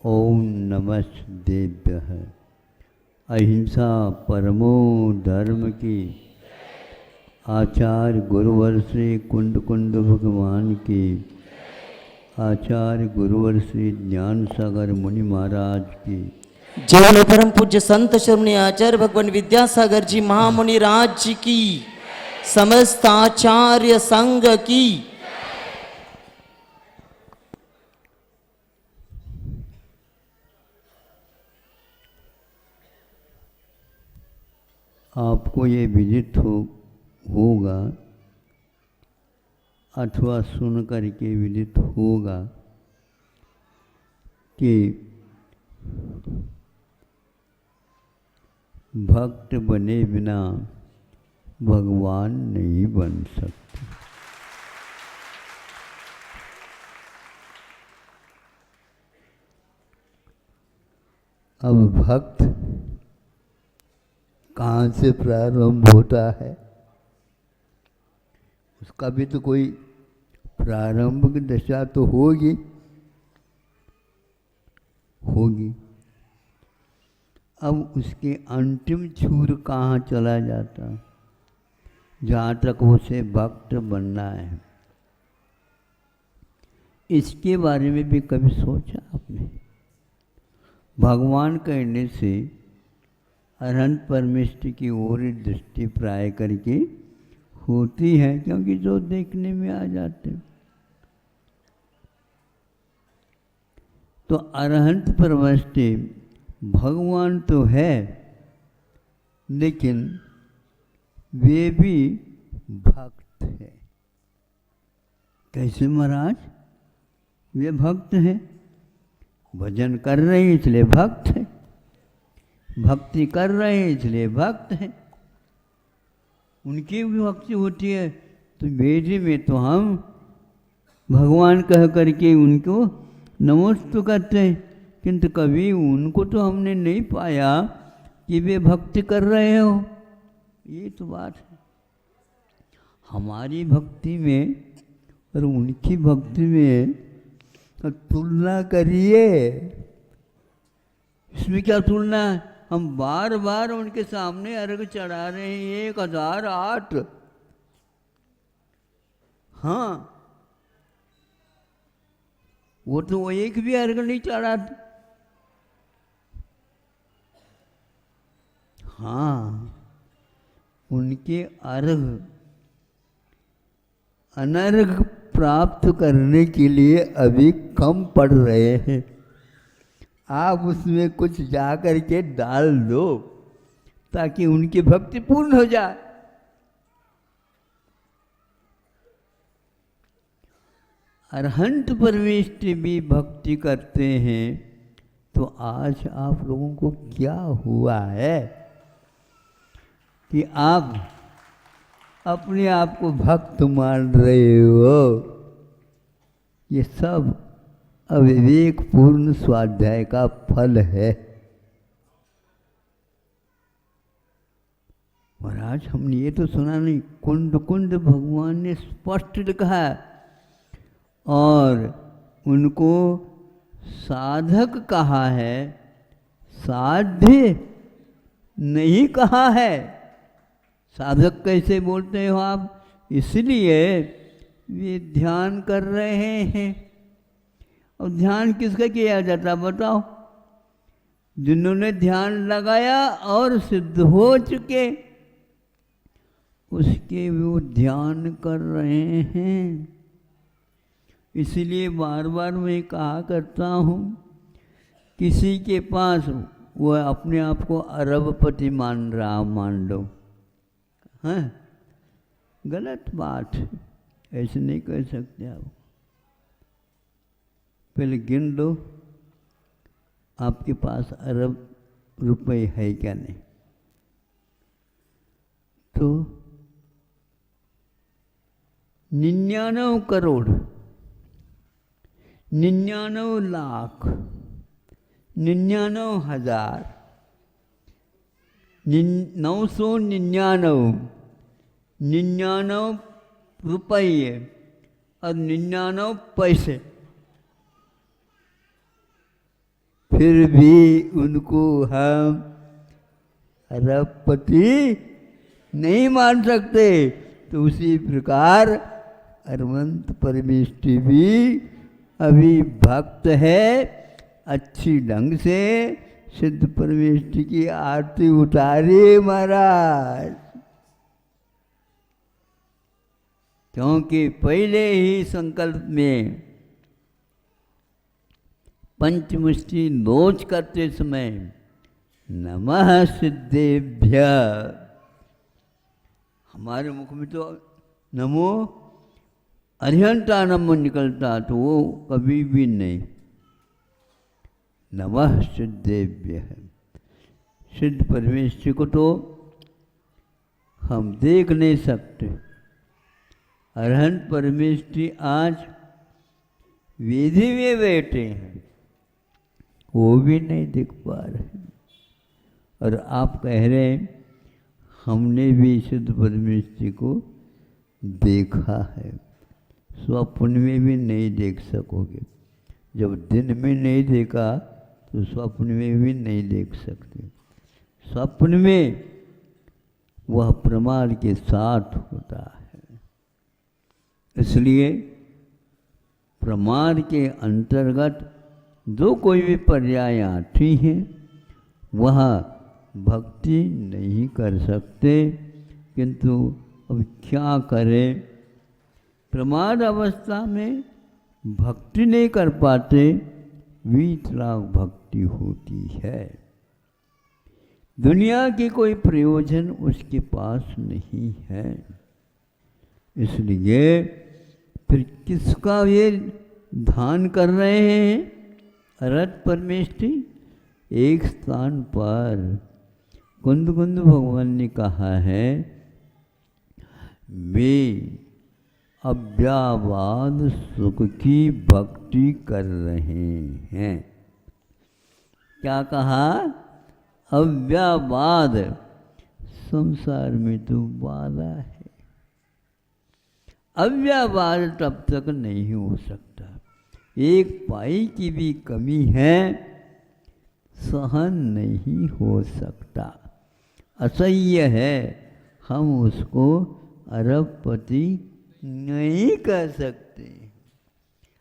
ओम नमस्तेभ्यः। अहिंसा परमो धर्म की। आचार्य गुरुवर श्री कुंड कुंड भगवान की। आचार्य गुरुवर श्री ज्ञान सागर मुनि महाराज की। जय परम पूज्य संत श्रमणी आचार्य भगवान विद्यासागर जी महामुनि राज जी की। समस्त आचार्य संघ की। आपको ये विदित होगा अथवा सुन करके विदित होगा कि भक्त बने बिना भगवान नहीं बन सकते। अब भक्त कहाँ से प्रारंभ होता है, उसका भी तो कोई प्रारंभिक दशा तो होगी। अब उसके अंतिम छूर कहाँ चला जाता, जहाँ तक उसे भक्त बनना है। इसके बारे में भी कभी सोचा आपने? भगवान कहने से अनंत परमेष्टि की ओर दृष्टि प्राय करके होती है, क्योंकि जो देखने में आ जाते। तो अरहंत परमेष्टि भगवान तो है, लेकिन वे भी भक्त है। कैसे महाराज? वे भक्त हैं, भजन कर रहे हैं इसलिए भक्त है, भक्ति कर रहे हैं इसलिए भक्त हैं। उनकी भी भक्ति होती है तो वेदी में तो हम भगवान कह करके उनको नमोस्तु करते हैं, किंतु कभी उनको तो हमने नहीं पाया कि वे भक्ति कर रहे हो। ये तो बात है। हमारी भक्ति में और उनकी भक्ति में तुलना करिए। इसमें क्या तुलना है? हम बार बार उनके सामने अर्घ चढ़ा रहे हैं 1008। हाँ, वो तो वो एक भी अर्घ नहीं चढ़ा। हाँ, उनके अर्घ अनर्घ प्राप्त करने के लिए अभी कम पड़ रहे हैं। आप उसमें कुछ जा कर के डाल दो ताकि उनकी भक्ति पूर्ण हो जाए। अरहंत परमेष्टि भी भक्ति करते हैं। तो आज आप लोगों को क्या हुआ है कि आप अपने आप को भक्त मान रहे हो? ये सब अविवेक पूर्ण स्वाध्याय का फल है। महाराज, हमने ये तो सुना नहीं, कुंड कुंड भगवान ने स्पष्ट लिखा है और उनको साधक कहा है, साध्य नहीं कहा है। साधक कैसे बोलते हो आप? इसलिए वे ध्यान कर रहे हैं। और ध्यान किसका किया जाता बताओ? जिन्होंने ध्यान लगाया और सिद्ध हो चुके, उसके वो ध्यान कर रहे हैं। इसलिए बार बार मैं कहा करता हूँ, किसी के पास वो अपने आप को अरबपति मान लो, हैं? गलत बात है, ऐसे नहीं कह सकते आप। पहले गिन लो आपके पास अरब रुपए है क्या नहीं। तो 99 करोड़, 99 लाख, 99,000, 999, 99 रुपये और 99 पैसे। फिर भी उनको हम अरबपति नहीं मान सकते। तो उसी प्रकार अरवंत परमेष्टि भी अभी भक्त है, अच्छी ढंग से सिद्ध परमेष्टि की आरती उतारिए महाराज। क्योंकि पहले ही संकल्प में पंचमुष्टि नोच करते समय नमः सिद्धेभ्य, हमारे मुख में तो नमो अरिहंता नमो निकलता, तो वो कभी भी नहीं। नमः सिद्धेभ्य है। सिद्ध परमेश्वर को तो हम देख नहीं सकते। अरहंत परमेश्वर आज वेदी में बैठे हैं, वो भी नहीं देख पा रहे। और आप कह रहे हैं हमने भी सिद्ध परमेश्वर को देखा है। स्वप्न में भी नहीं देख सकोगे। जब दिन में नहीं देखा तो स्वप्न में भी नहीं देख सकते। स्वप्न में वह प्रमाद के साथ होता है। इसलिए प्रमाद के अंतर्गत जो कोई भी पर्याय आती है वह भक्ति नहीं कर सकते। किंतु अब क्या करें, प्रमाद अवस्था में भक्ति नहीं कर पाते, वीतराग भक्ति होती है। दुनिया की कोई प्रयोजन उसके पास नहीं है। इसलिए फिर किसका ये ध्यान कर रहे हैं? अरहत परमेष्टि एक स्थान पर कुंद कुंद भगवान ने कहा है, वे अव्यावाद सुख की भक्ति कर रहे हैं। क्या कहा? अव्यावाद, संसार में तो बाधा है। अव्यावाद तब तक नहीं हो सकता। एक पाई की भी कमी है, सहन नहीं हो सकता, असह्य है। हम उसको अरबपति नहीं कर सकते।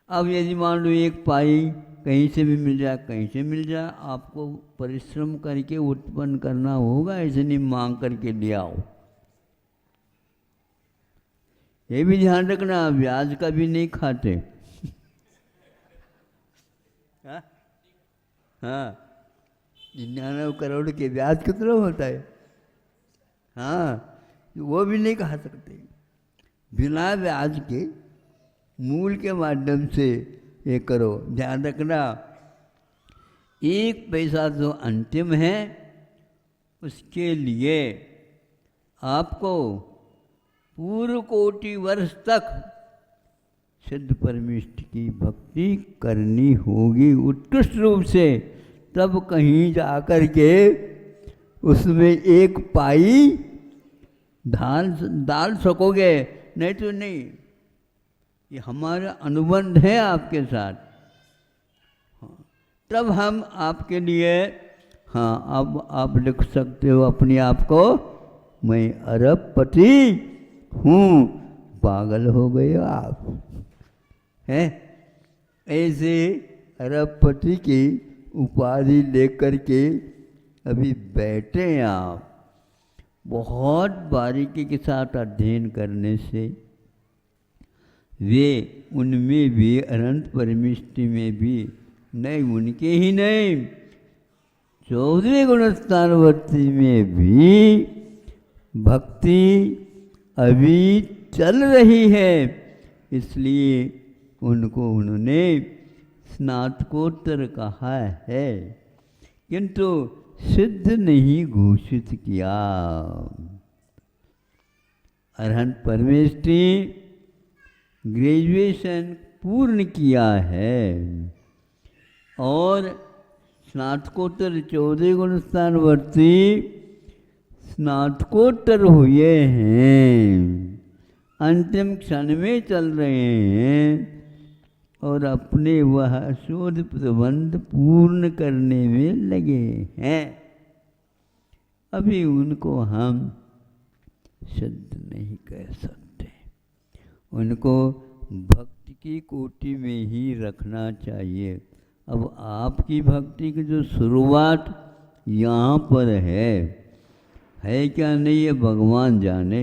अब यदि मान लो एक पाई कहीं से भी मिल जाए, कहीं से मिल जाए, आपको परिश्रम करके उत्पन्न करना होगा, इसलिए मांग करके ले आओ। ये भी ध्यान रखना, ब्याज का भी नहीं खाते। हाँ, 99 करोड़ के ब्याज कितना होता है? हाँ, वो भी नहीं खा सकते। बिना ब्याज के मूल के माध्यम से ये करो। ध्यान रखना, एक पैसा जो अंतिम है उसके लिए आपको पूर्व कोटि वर्ष तक सिद्ध परमेष्टि की भक्ति करनी होगी उत्कृष्ट रूप से। तब कहीं जाकर के उसमें एक पाई डाल सकोगे, नहीं तो नहीं। ये हमारा अनुबंध है आपके साथ। हाँ, तब हम आपके लिए, हाँ, अब आप लिख सकते हो अपने आप को, मैं अरबपति हूँ। पागल हो गए आप, हैं? ऐसे अरबपति की उपाधि लेकर के अभी बैठे हैं आप। बहुत बारीकी के साथ अध्ययन करने से वे उनमें भी, अनंत परमेष्टि में भी नहीं, उनके ही नहीं, 14वें गुणस्थानवर्ती में भी भक्ति अभी चल रही है। इसलिए उनको उन्होंने स्नातकोत्तर कहा है, किंतु सिद्ध नहीं घोषित किया। अरहंत परमेष्टि ग्रेजुएशन पूर्ण किया है और स्नातकोत्तर 14 गुणस्थानवर्ती स्नातकोत्तर हुए हैं, अंतिम क्षण में चल रहे हैं। और अपने वह शोध प्रबंध पूर्ण करने में लगे हैं। अभी उनको हम सिद्ध नहीं कह सकते, उनको भक्ति की कोटि में ही रखना चाहिए। अब आपकी भक्ति की जो शुरुआत यहाँ पर है क्या नहीं ये भगवान जाने,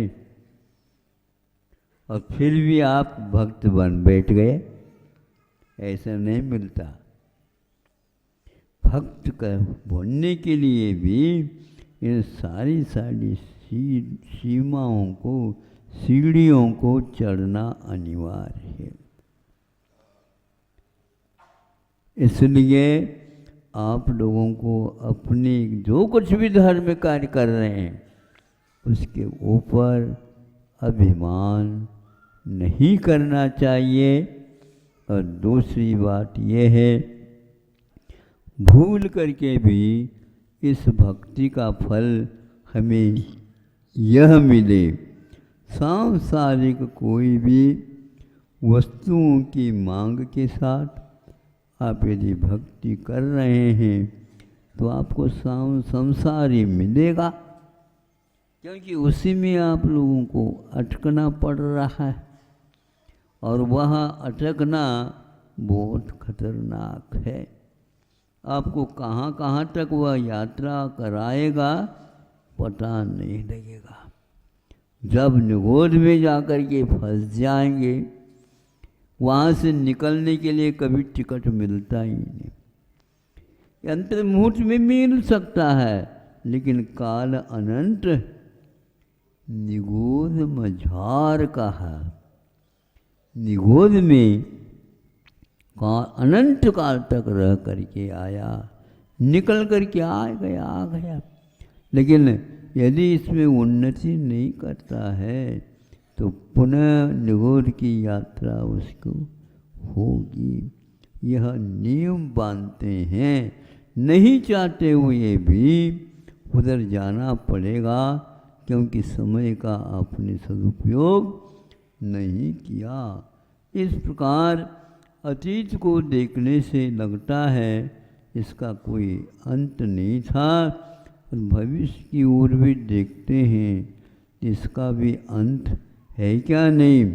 और फिर भी आप भक्त बन बैठ गए, ऐसा नहीं मिलता। भक्त का बनने के लिए भी इन सारी सीमाओं को, सीढ़ियों को चढ़ना अनिवार्य है। इसलिए आप लोगों को अपने जो कुछ भी धर्म कार्य कर रहे हैं उसके ऊपर अभिमान नहीं करना चाहिए। और दूसरी बात यह है, भूल करके भी इस भक्ति का फल हमें यह मिले, सांसारिक कोई भी वस्तुओं की मांग के साथ आप यदि भक्ति कर रहे हैं तो आपको संसार ही मिलेगा, क्योंकि उसी में आप लोगों को अटकना पड़ रहा है। और वह अटकना बहुत खतरनाक है। आपको कहाँ कहाँ तक वह यात्रा कराएगा पता नहीं लगेगा। जब निगोद में जाकर के फंस जाएंगे, वहाँ से निकलने के लिए कभी टिकट मिलता ही नहीं। अंतर मुहूर्त में मिल सकता है, लेकिन काल अनंत निगोद मझार का है। निगोद में अनंत काल तक रह करके आया, निकल करके आ गया। लेकिन यदि इसमें उन्नति नहीं करता है तो पुनः निगोद की यात्रा उसको होगी। यह नियम बांधते हैं, नहीं चाहते हुए भी उधर जाना पड़ेगा, क्योंकि समय का आपने सदुपयोग नहीं किया। इस प्रकार अतीत को देखने से लगता है इसका कोई अंत नहीं था, और भविष्य की ओर भी देखते हैं इसका भी अंत है क्या नहीं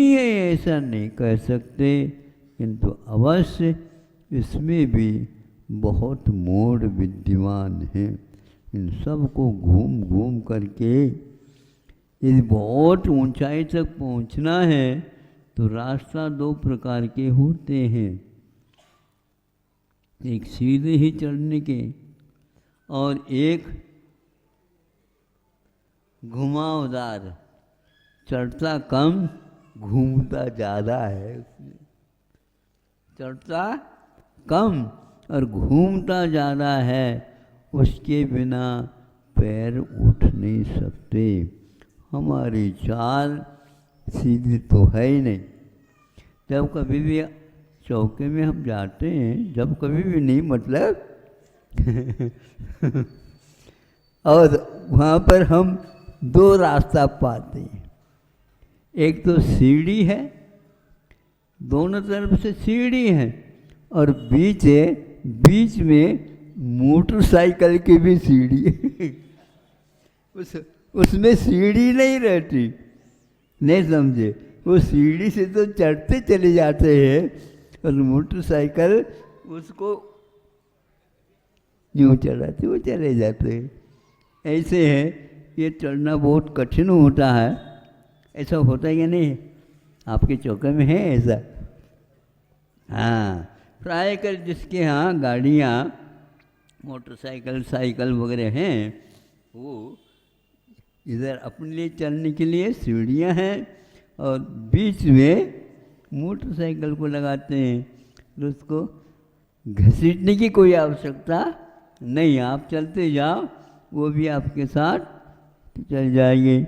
है, ऐसा नहीं कह सकते, किंतु अवश्य इसमें भी बहुत मोड़ विद्यमान है। इन सब को घूम घूम करके यदि बहुत ऊंचाई तक पहुंचना है तो रास्ता दो प्रकार के होते हैं, एक सीधे ही चढ़ने के और एक घुमावदार। चढ़ता कम, घूमता ज़्यादा है। चढ़ता कम और घूमता ज़्यादा है, उसके बिना पैर उठ नहीं सकते। हमारी चाल सीधी तो है ही नहीं। जब कभी भी चौके में हम जाते हैं, जब कभी भी नहीं मतलब और वहाँ पर हम दो रास्ता पाते हैं। एक तो सीढ़ी है, दोनों तरफ से सीढ़ी है, और बीच में मोटरसाइकिल की भी सीढ़ी है। उसमें सीढ़ी नहीं रहती, नहीं समझे। वो सीढ़ी से तो चढ़ते चले जाते हैं और मोटरसाइकिल उसको यूँ चलाते वो चले जाते हैं। ऐसे है, ये चढ़ना बहुत कठिन होता है। ऐसा होता है या नहीं? आपके चौके में है ऐसा? हाँ, प्राय कर जिसके यहाँ गाड़ियाँ मोटरसाइकिल साइकिल वगैरह हैं, वो इधर अपने लिए चलने के लिए सीढ़ियाँ हैं और बीच में मोटरसाइकिल को लगाते हैं, तो उसको घसीटने की कोई आवश्यकता नहीं। आप चलते जाओ, वो भी आपके साथ चल जाएंगे।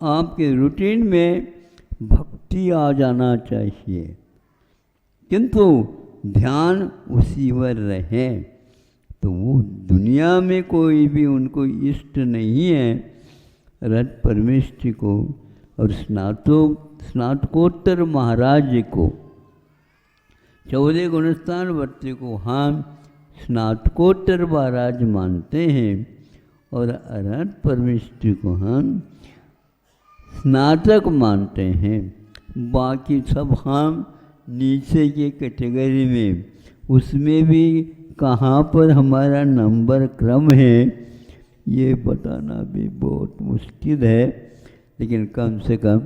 आपके रूटीन में भक्ति आ जाना चाहिए, किंतु ध्यान उसी पर रहे। तो वो दुनिया में कोई भी उनको इष्ट नहीं है। रथ परमेष्ठी को और स्नातकोत्तर महाराज को 14 गुणस्थान वर्ती को हम स्नातकोत्तर महाराज मानते हैं और अरहत परमेष्टि को हम स्नातक मानते हैं। बाकी सब हम नीचे के कैटेगरी में, उसमें भी कहाँ पर हमारा नंबर क्रम है ये बताना भी बहुत मुश्किल है, लेकिन कम से कम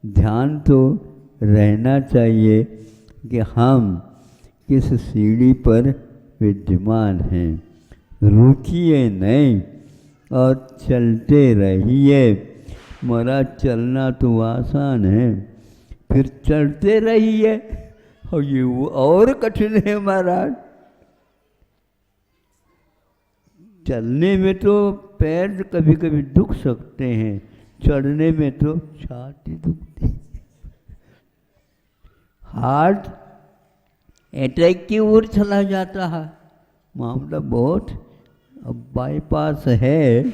ध्यान तो रहना चाहिए कि हम किस सीढ़ी पर विद्यमान हैं। रुकिए नहीं और चलते रहिए। महाराज चलना तो आसान है, फिर चलते रहिए और ये वो और कठिन है महाराज। चलने में तो पैर कभी कभी दुख सकते हैं, चढ़ने में तो छाती दुखती, हार्ट अटैक की ओर चला जाता है। मामला बहुत अब बाईपास है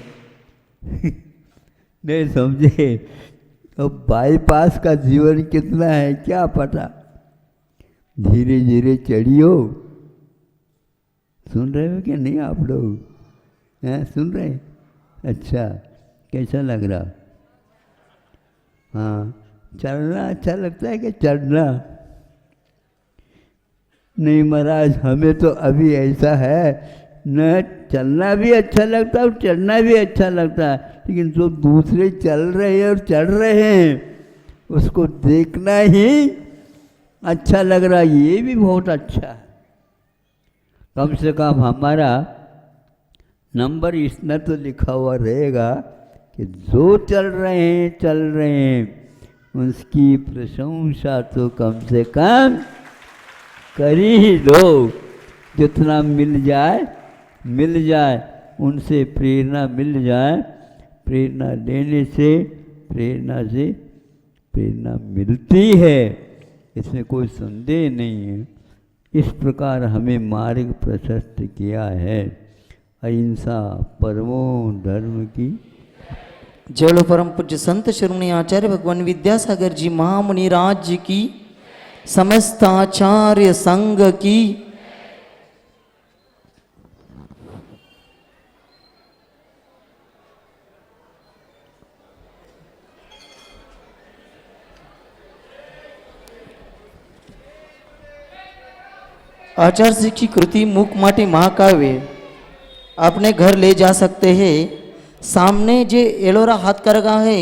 नहीं समझे, अब बाईपास का जीवन कितना है क्या पता। धीरे धीरे चढ़ियो। सुन रहे हो कि नहीं आप लोग? हैं, सुन रहे? अच्छा, कैसा लग रहा? हाँ, चलना अच्छा लगता है कि चढ़ना? नहीं महाराज, हमें तो अभी ऐसा है न, चलना भी अच्छा लगता है और चढ़ना भी अच्छा लगता है, लेकिन जो दूसरे चल रहे हैं और चढ़ रहे हैं उसको देखना ही अच्छा लग रहा है। ये भी बहुत अच्छा है। कम से कम हमारा नंबर इतना तो लिखा हुआ रहेगा कि जो चल रहे हैं उसकी प्रशंसा तो कम से कम कर ही दो। जितना मिल जाए, उनसे प्रेरणा मिल जाए। प्रेरणा देने से प्रेरणा मिलती है, इसमें कोई संदेह नहीं है। इस प्रकार हमें मार्ग प्रशस्त किया है। अहिंसा परमो धर्म की। जय परम पूज्य संत शिरोमणि आचार्य भगवान विद्यासागर जी महामुनि राज्य की, समस्त आचार्य संघ की। आचार्य जी की कृति मुखमाटी महाकाव्य अपने घर ले जा सकते हैं। सामने जो एलोरा हाथ करगा है